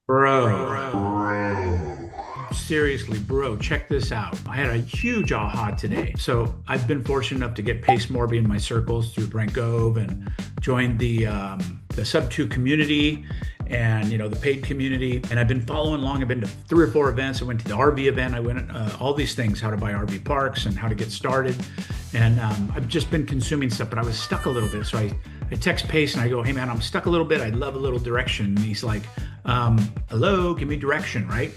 Bro, seriously, bro, check this out. I had a huge aha today. So I've been fortunate enough to get Pace Morby in my circles through Brent Gove and joined the sub two community and the paid community. And I've been following along. I've been to 3 or 4 events. I went to the RV event. I went all these things, how to buy RV parks and how to get started. And I've just been consuming stuff, but I was stuck a little bit. So I text Pace and I go, hey man, I'm stuck a little bit. I'd love a little direction. And he's like, hello, give me direction, right?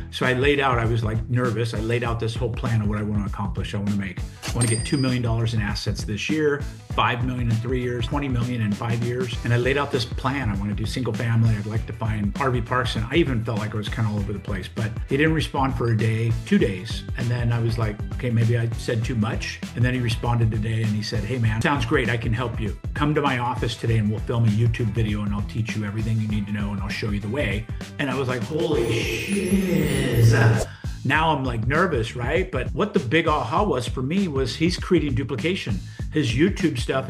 So I laid out, I was like nervous. I laid out this whole plan of what I want to accomplish. I want to get $2 million in assets this year, 5 million in 3 years, 20 million in 5 years. And I laid out this plan. I want to do single family. I'd like to find RV parks. And I even felt like I was kind of all over the place, but he didn't respond for a day, 2 days. And then I was like, okay, maybe I said too much. And then he responded today and he said, hey man, sounds great. I can help you. Come to my office today and we'll film a YouTube video and I'll teach you everything you need to know and I'll show you the way. And I was like, holy shit. Now I'm like nervous, right? But what the big aha was for me was he's creating duplication. His YouTube stuff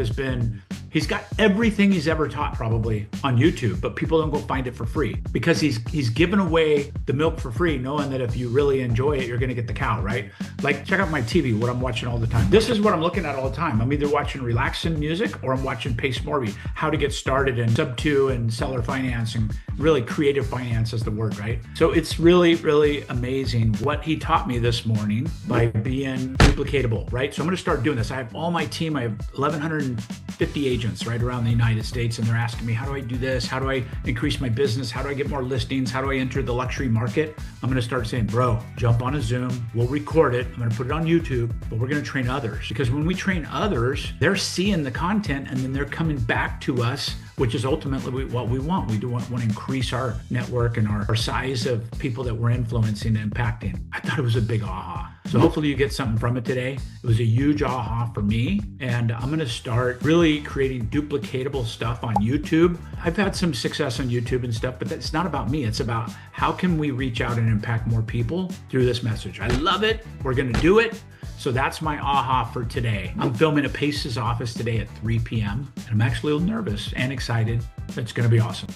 he's got everything he's ever taught probably on YouTube, but people don't go find it for free because he's given away the milk for free, knowing that if you really enjoy it, you're gonna get the cow, right? Like check out my TV, what I'm watching all the time. This is what I'm looking at all the time. I'm either watching relaxing music or I'm watching Pace Morby, how to get started in sub two and seller finance and really creative finance is the word, right? So it's really, really amazing what he taught me this morning by being duplicatable, right? So I'm gonna start doing this. I have all my team, I have 1,150 agents right around the United States, and they're asking me, how do I do this? How do I increase my business? How do I get more listings? How do I enter the luxury market? I'm gonna start saying, bro, jump on a Zoom, we'll record it, I'm gonna put it on YouTube, but we're gonna train others. Because when we train others, they're seeing the content and then they're coming back to us, which is ultimately what we want. We do want to increase our network and our size of people that we're influencing and impacting. I thought it was a big aha. So hopefully you get something from it today. It was a huge aha for me. And I'm gonna start really creating duplicatable stuff on YouTube. I've had some success on YouTube and stuff, but that's not about me. It's about how can we reach out and impact more people through this message. I love it. We're gonna do it. So that's my aha for today. I'm filming at Pace's office today at 3 p.m. and I'm actually a little nervous and excited. It's gonna be awesome.